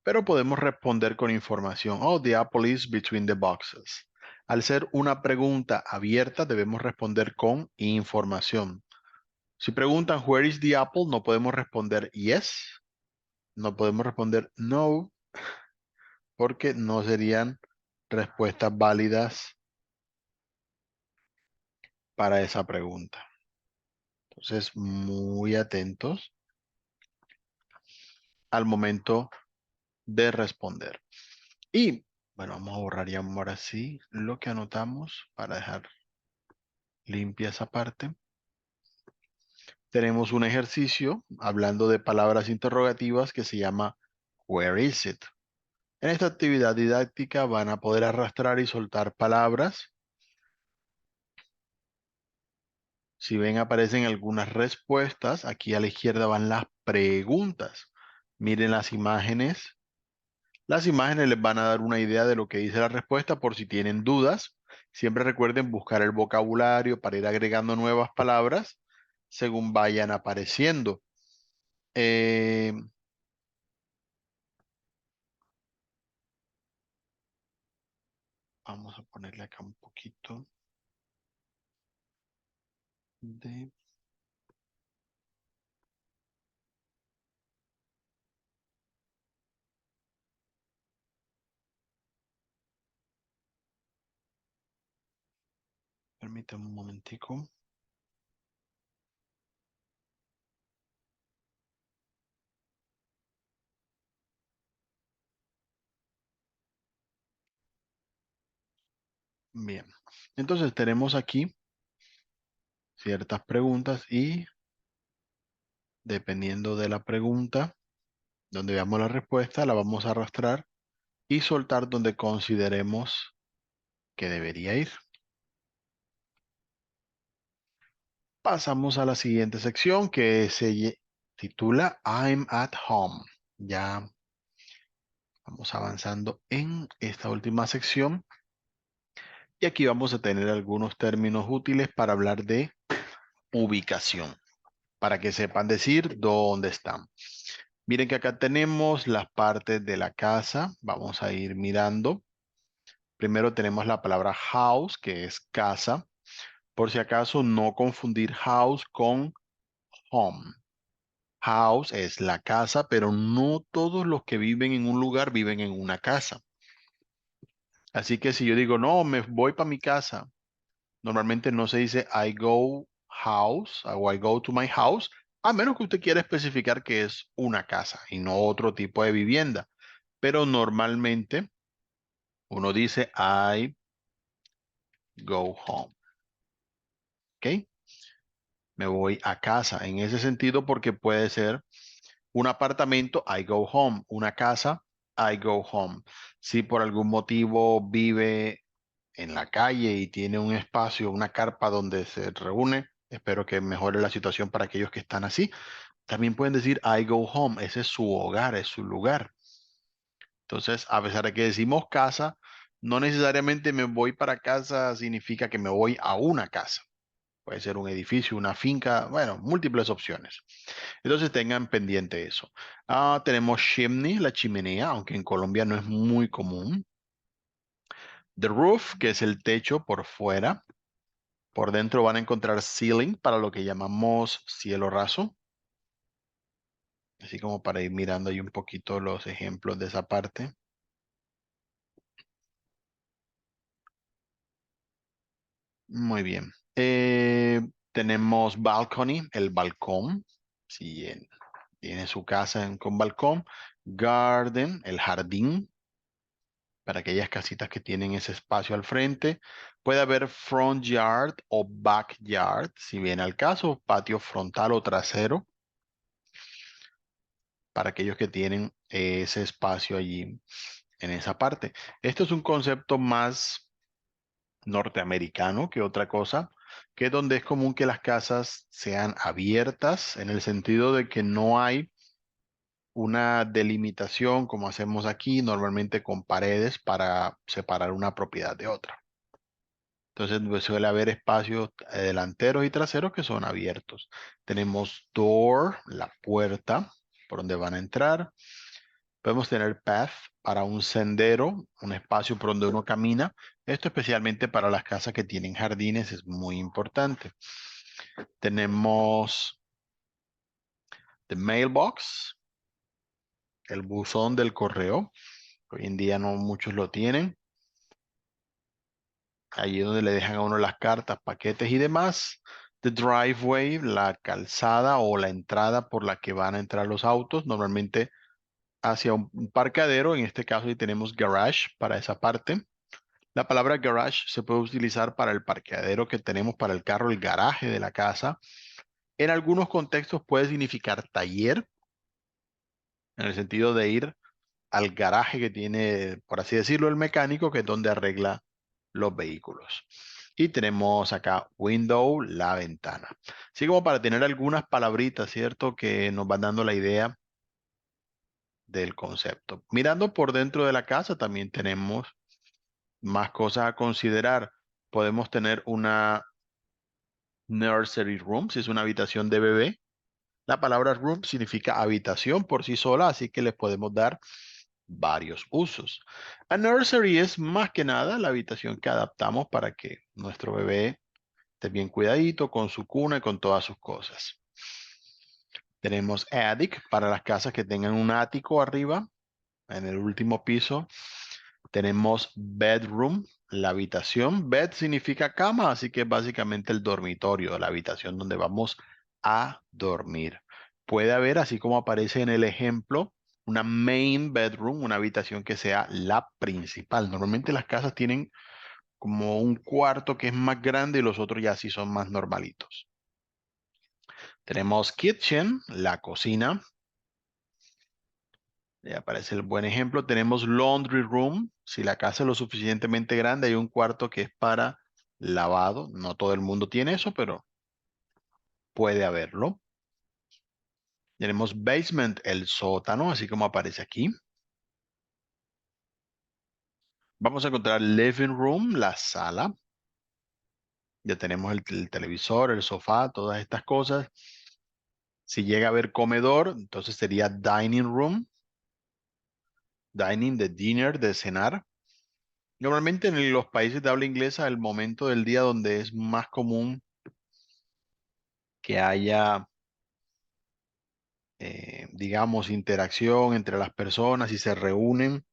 Pero podemos responder con información. Oh, the apple is between the boxes. Al ser una pregunta abierta, debemos responder con información. Si preguntan where is the apple, no podemos responder yes, no podemos responder no, porque no serían respuestas válidas para esa pregunta. Entonces, muy atentos al momento de responder. Y bueno, vamos a borrar ya ahora sí lo que anotamos para dejar limpia esa parte. Tenemos un ejercicio hablando de palabras interrogativas que se llama Where is it? En esta actividad didáctica van a poder arrastrar y soltar palabras. Si ven, aparecen algunas respuestas. Aquí a la izquierda van las preguntas. Miren las imágenes. Las imágenes les van a dar una idea de lo que dice la respuesta por si tienen dudas. Siempre recuerden buscar el vocabulario para ir agregando nuevas palabras según vayan apareciendo. Eh, Vamos a ponerle acá un poquito de... Permítame un momentico. Bien. Entonces tenemos aquí ciertas preguntas y dependiendo de la pregunta, donde veamos la respuesta, la vamos a arrastrar y soltar donde consideremos que debería ir. Pasamos a la siguiente sección que titula I'm at home. Ya vamos avanzando en esta última sección y aquí vamos a tener algunos términos útiles para hablar de ubicación, para que sepan decir dónde están. Miren que acá tenemos las partes de la casa. Vamos a ir mirando. Primero tenemos la palabra house, que es casa. Por si acaso, no confundir house con home. House es la casa, pero no todos los que viven en un lugar viven en una casa. Así que si yo digo, no, me voy para mi casa, normalmente no se dice I go house o I go to my house, a menos que usted quiera especificar que es una casa y no otro tipo de vivienda. Pero normalmente uno dice I go home. ¿Ok? Me voy a casa en ese sentido porque puede ser un apartamento, I go home. Una casa, I go home. Si por algún motivo vive en la calle y tiene un espacio, una carpa donde se reúne, espero que mejore la situación para aquellos que están así. También pueden decir I go home. Ese es su hogar, es su lugar. Entonces, a pesar de que decimos casa, no necesariamente me voy para casa significa que me voy a una casa. Puede ser un edificio, una finca, bueno, múltiples opciones. Entonces tengan pendiente eso. Tenemos chimney, la chimenea, aunque en Colombia no es muy común. The roof, que es el techo por fuera. Por dentro van a encontrar ceiling, para lo que llamamos cielo raso. Así como para ir mirando ahí un poquito los ejemplos de esa parte. Muy bien. Tenemos balcony, el balcón. Si tiene su casa con balcón. Garden, el jardín, para aquellas casitas que tienen ese espacio al frente. Puede haber front yard o backyard, si viene al caso, patio frontal o trasero, para aquellos que tienen ese espacio allí en esa parte. Esto es un concepto más norteamericano que otra cosa, que es donde es común que las casas sean abiertas, en el sentido de que no hay una delimitación como hacemos aquí, normalmente con paredes para separar una propiedad de otra. Entonces pues, suele haber espacios delanteros y traseros que son abiertos. Tenemos door, la puerta por donde van a entrar. Podemos tener path para un sendero, un espacio por donde uno camina. Esto especialmente para las casas que tienen jardines es muy importante. Tenemos the mailbox, el buzón del correo. Hoy en día no muchos lo tienen. Allí es donde le dejan a uno las cartas, paquetes y demás. The driveway, la calzada o la entrada por la que van a entrar los autos, normalmente hacia un parqueadero. En este caso, ahí tenemos garage para esa parte. La palabra garage se puede utilizar para el parqueadero que tenemos para el carro, el garaje de la casa. En algunos contextos puede significar taller, en el sentido de ir al garaje que tiene, por así decirlo, el mecánico, que es donde arregla los vehículos. Y tenemos acá window, la ventana. Así como para tener algunas palabritas, ¿cierto? Que nos van dando la idea del concepto. Mirando por dentro de la casa también tenemos más cosas a considerar. Podemos tener una nursery room, si es una habitación de bebé. La palabra room significa habitación por sí sola, así que les podemos dar varios usos. A nursery es más que nada la habitación que adaptamos para que nuestro bebé esté bien cuidadito con su cuna y con todas sus cosas. Tenemos attic para las casas que tengan un ático arriba, en el último piso. Tenemos bedroom, la habitación. Bed significa cama, así que es básicamente el dormitorio, la habitación donde vamos a dormir. Puede haber, así como aparece en el ejemplo, una main bedroom, una habitación que sea la principal. Normalmente las casas tienen como un cuarto que es más grande y los otros ya sí son más normalitos. Tenemos kitchen, la cocina. Ya aparece el buen ejemplo. Tenemos laundry room. Si la casa es lo suficientemente grande, hay un cuarto que es para lavado. No todo el mundo tiene eso, pero puede haberlo. Tenemos basement, el sótano, así como aparece aquí. Vamos a encontrar living room, la sala. Ya tenemos el televisor, el sofá, todas estas cosas. Si llega a haber comedor, entonces sería dining room. Dining, de dinner, de cenar. Normalmente en los países de habla inglesa, el momento del día donde es más común que haya, digamos, interacción entre las personas y se reúnen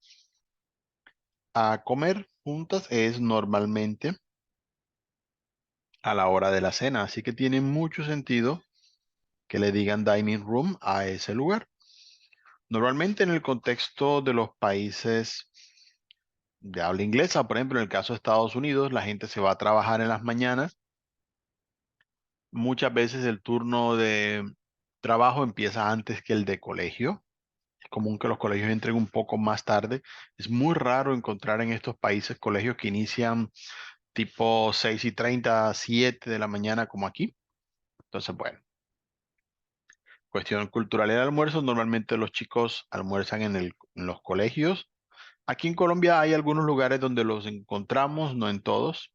a comer juntas es normalmente a la hora de la cena. Así que tiene mucho sentido que le digan dining room a ese lugar. Normalmente en el contexto de los países de habla inglesa, por ejemplo, en el caso de Estados Unidos, la gente se va a trabajar en las mañanas. Muchas veces el turno de trabajo empieza antes que el de colegio. Es común que los colegios entren un poco más tarde. Es muy raro encontrar en estos países colegios que inician tipo 6:30, 7 de la mañana como aquí. Entonces, bueno, cuestión cultural. El almuerzo, normalmente los chicos almuerzan en los colegios. Aquí en Colombia hay algunos lugares donde los encontramos, no en todos,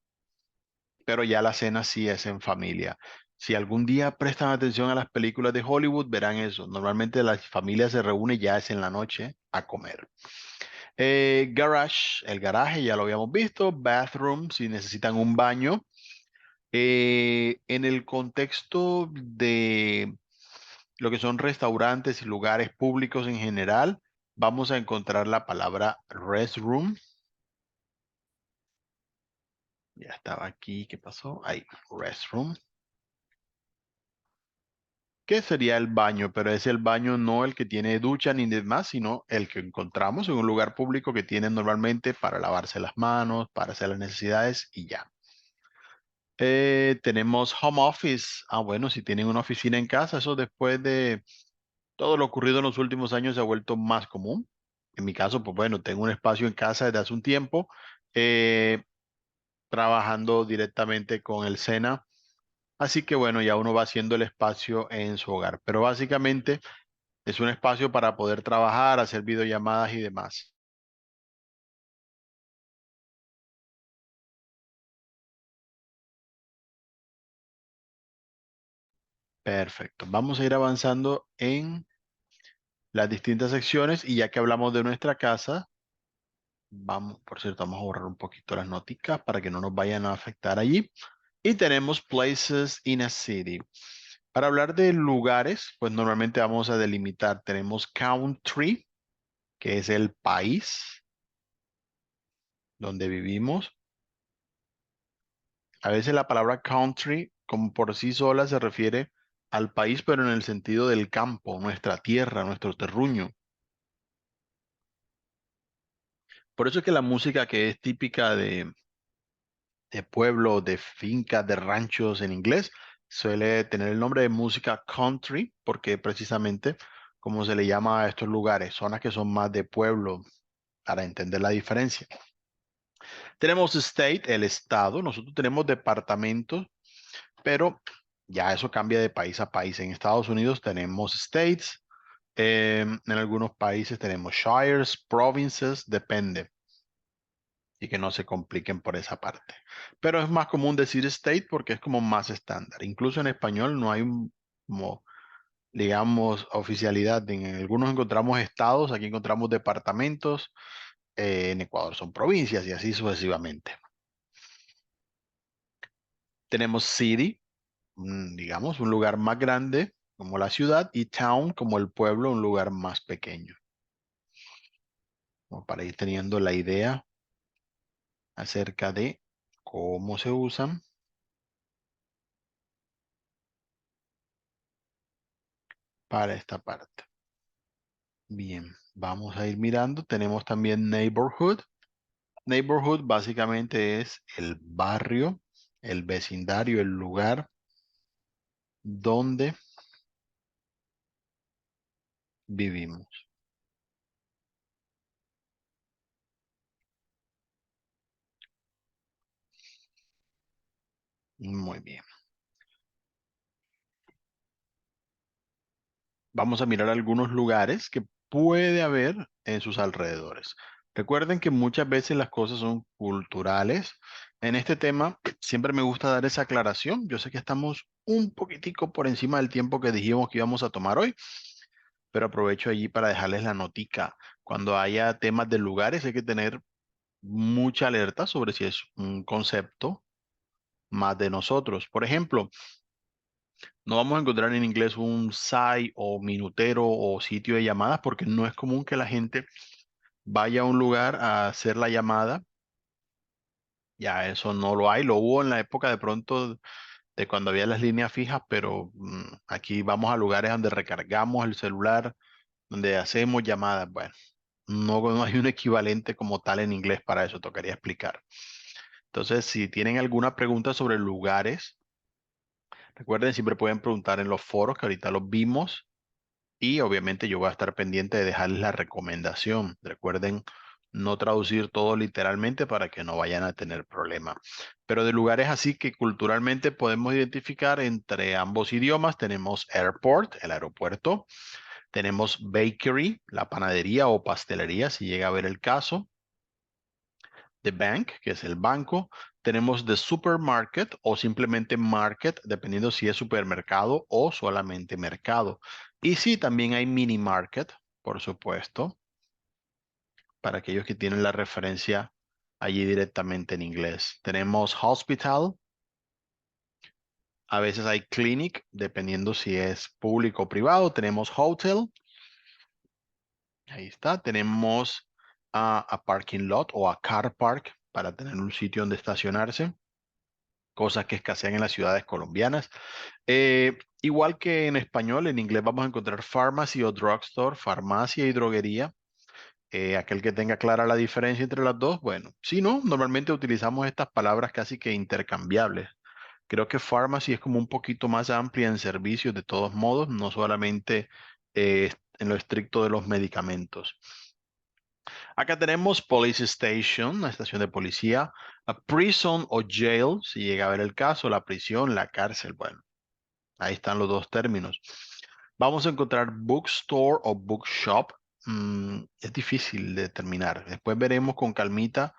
pero ya la cena sí es en familia. Si algún día prestan atención a las películas de Hollywood, verán eso. Normalmente la familia se reúne ya es en la noche a comer. Garage, el garaje, ya lo habíamos visto. Bathroom, si necesitan un baño. En el contexto de lo que son restaurantes y lugares públicos en general, vamos a encontrar la palabra restroom. Ya estaba aquí, ¿qué pasó? Ahí, restroom. ¿Qué sería el baño? Pero es el baño no el que tiene ducha ni demás, sino el que encontramos en un lugar público que tienen normalmente para lavarse las manos, para hacer las necesidades y ya. Tenemos home office. Ah, bueno, si tienen una oficina en casa, eso después de todo lo ocurrido en los últimos años se ha vuelto más común. En mi caso, pues bueno, tengo un espacio en casa desde hace un tiempo, eh, trabajando directamente con el SENA. Así que bueno, ya uno va haciendo el espacio en su hogar. Pero básicamente es un espacio para poder trabajar, hacer videollamadas y demás. Perfecto. Vamos a ir avanzando en las distintas secciones y ya que hablamos de nuestra casa, vamos, por cierto, vamos a borrar un poquito las noticas para que no nos vayan a afectar allí. Y tenemos places in a city. Para hablar de lugares, pues normalmente vamos a delimitar. Tenemos country, que es el país donde vivimos. A veces la palabra country, como por sí sola, se refiere al país, pero en el sentido del campo, nuestra tierra, nuestro terruño. Por eso es que la música que es típica de pueblo, de fincas, de ranchos en inglés, suele tener el nombre de música country, porque precisamente como se le llama a estos lugares, zonas que son más de pueblo, para entender la diferencia. Tenemos state, el estado, nosotros tenemos departamentos, pero ya eso cambia de país a país. En Estados Unidos tenemos states, en algunos países tenemos shires, provinces, depende, y que no se compliquen por esa parte. Pero es más común decir state porque es como más estándar. Incluso en español no hay como, digamos, oficialidad. En algunos encontramos estados, aquí encontramos departamentos, en Ecuador son provincias y así sucesivamente. Tenemos city, digamos, un lugar más grande como la ciudad y town como el pueblo, un lugar más pequeño. Como para ir teniendo la idea acerca de cómo se usan para esta parte. Bien, vamos a ir mirando. Tenemos también neighborhood. Neighborhood básicamente es el barrio, el vecindario, el lugar donde vivimos. Muy bien. Vamos a mirar algunos lugares que puede haber en sus alrededores. Recuerden que muchas veces las cosas son culturales. En este tema siempre me gusta dar esa aclaración. Yo sé que estamos un poquitico por encima del tiempo que dijimos que íbamos a tomar hoy, pero aprovecho allí para dejarles la notica. Cuando haya temas de lugares hay que tener mucha alerta sobre si es un concepto más de nosotros. Por ejemplo, no vamos a encontrar en inglés un site o minutero o sitio de llamadas porque no es común que la gente vaya a un lugar a hacer la llamada. Ya eso no lo hay. Lo hubo en la época de pronto de cuando había las líneas fijas, pero aquí vamos a lugares donde recargamos el celular, donde hacemos llamadas. Bueno, no hay un equivalente como tal en inglés para eso, tocaría explicar. Entonces, si tienen alguna pregunta sobre lugares, recuerden, siempre pueden preguntar en los foros que ahorita los vimos. Y obviamente yo voy a estar pendiente de dejarles la recomendación. Recuerden no traducir todo literalmente para que no vayan a tener problema. Pero de lugares así que culturalmente podemos identificar entre ambos idiomas, tenemos airport, el aeropuerto, tenemos bakery, la panadería o pastelería, si llega a ver el caso, the bank, que es el banco, tenemos the supermarket o simplemente market, dependiendo si es supermercado o solamente mercado. Y sí, también hay mini market, por supuesto, para aquellos que tienen la referencia allí directamente en inglés. Tenemos hospital, a veces hay clinic, dependiendo si es público o privado. Tenemos hotel, ahí está. Tenemos a parking lot o a car park para tener un sitio donde estacionarse, cosas que escasean en las ciudades colombianas. Igual que en español, en inglés vamos a encontrar pharmacy o drugstore, farmacia y droguería. Aquel que tenga clara la diferencia entre las dos, bueno, si no, normalmente utilizamos estas palabras casi que intercambiables. Creo que pharmacy es como un poquito más amplia en servicios de todos modos, no solamente en lo estricto de los medicamentos. Acá tenemos police station, una estación de policía, a prison o jail, si llega a ver el caso, la prisión, la cárcel, bueno. Ahí están los dos términos. Vamos a encontrar bookstore o bookshop. Es difícil de determinar. Después veremos con calmita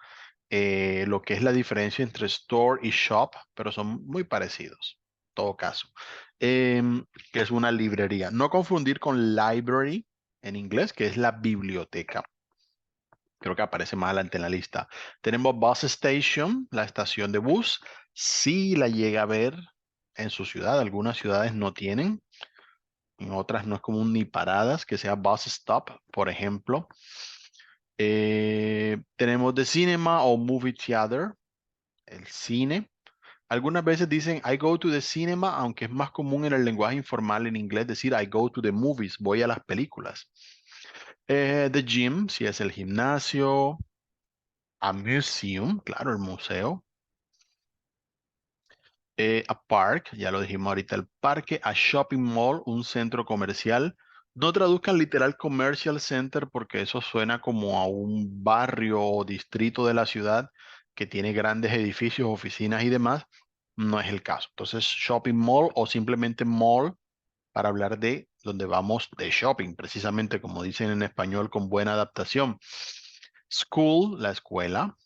lo que es la diferencia entre store y shop, pero son muy parecidos, en todo caso. Que es una librería. No confundir con library en inglés, que es la biblioteca. Creo que aparece más adelante en la lista. Tenemos bus station, la estación de bus. Si la llega a ver en su ciudad, algunas ciudades no tienen, en otras no es común ni paradas, que sea bus stop, por ejemplo. Tenemos the cinema o movie theater, el cine. Algunas veces dicen I go to the cinema, aunque es más común en el lenguaje informal en inglés decir I go to the movies, voy a las películas. The gym, si es el gimnasio. A museum, claro, el museo. A park, ya lo dijimos ahorita, el parque. A shopping mall, un centro comercial. No traduzcan literal commercial center porque eso suena como a un barrio o distrito de la ciudad que tiene grandes edificios, oficinas y demás. No es el caso. Entonces, shopping mall o simplemente mall para hablar de donde vamos de shopping, precisamente como dicen en español con buena adaptación. School, la escuela.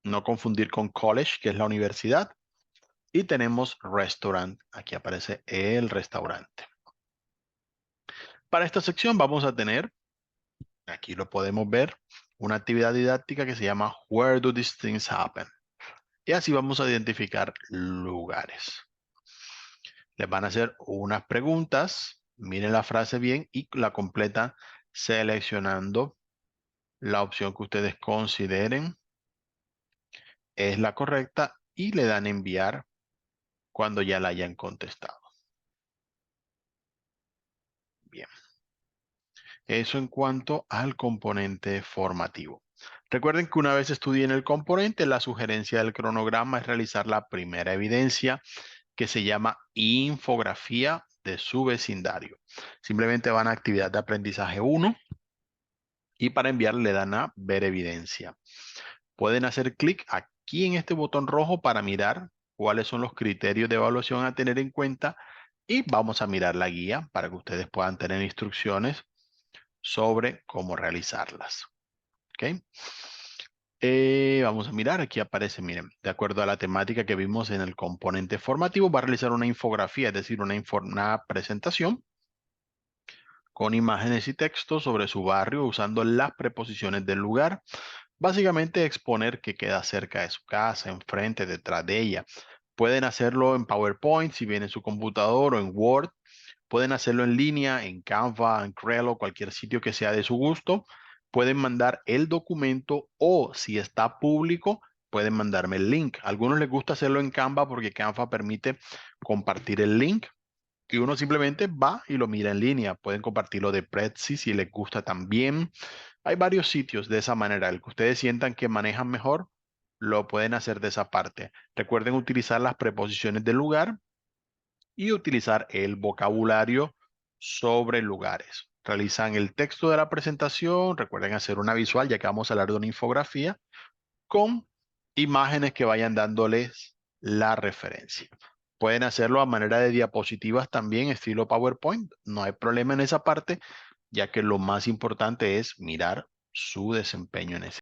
No confundir con college, que es la universidad. Y tenemos restaurant. Aquí aparece el restaurante. Para esta sección vamos a tener, aquí lo podemos ver, una actividad didáctica que se llama Where do these things happen? Y así vamos a identificar lugares. Les van a hacer unas preguntas. Miren la frase bien y la completan seleccionando la opción que ustedes consideren es la correcta y le dan enviar cuando ya la hayan contestado. Bien. Eso en cuanto al componente formativo. Recuerden que una vez estudien el componente, la sugerencia del cronograma es realizar la primera evidencia que se llama infografía de su vecindario. Simplemente van a actividad de aprendizaje 1 y para enviar le dan a ver evidencia. Pueden hacer clic aquí en este botón rojo para mirar cuáles son los criterios de evaluación a tener en cuenta y vamos a mirar la guía para que ustedes puedan tener instrucciones sobre cómo realizarlas. ¿Ok? Vamos a mirar, aquí aparece, miren, de acuerdo a la temática que vimos en el componente formativo, va a realizar una infografía, es decir, una presentación con imágenes y textos sobre su barrio usando las preposiciones del lugar. Básicamente exponer que queda cerca de su casa, enfrente, detrás de ella. Pueden hacerlo en PowerPoint, si viene en su computador o en Word. Pueden hacerlo en línea, en Canva, en Trello, cualquier sitio que sea de su gusto. Pueden mandar el documento o si está público, pueden mandarme el link. A algunos les gusta hacerlo en Canva porque Canva permite compartir el link y uno simplemente va y lo mira en línea. Pueden compartirlo de Prezi si les gusta también. Hay varios sitios de esa manera. El que ustedes sientan que manejan mejor, lo pueden hacer de esa parte. Recuerden utilizar las preposiciones del lugar y utilizar el vocabulario sobre lugares. Realizan el texto de la presentación, recuerden hacer una visual, ya que vamos a hablar de una infografía, con imágenes que vayan dándoles la referencia. Pueden hacerlo a manera de diapositivas también, estilo PowerPoint, no hay problema en esa parte, ya que lo más importante es mirar su desempeño en ese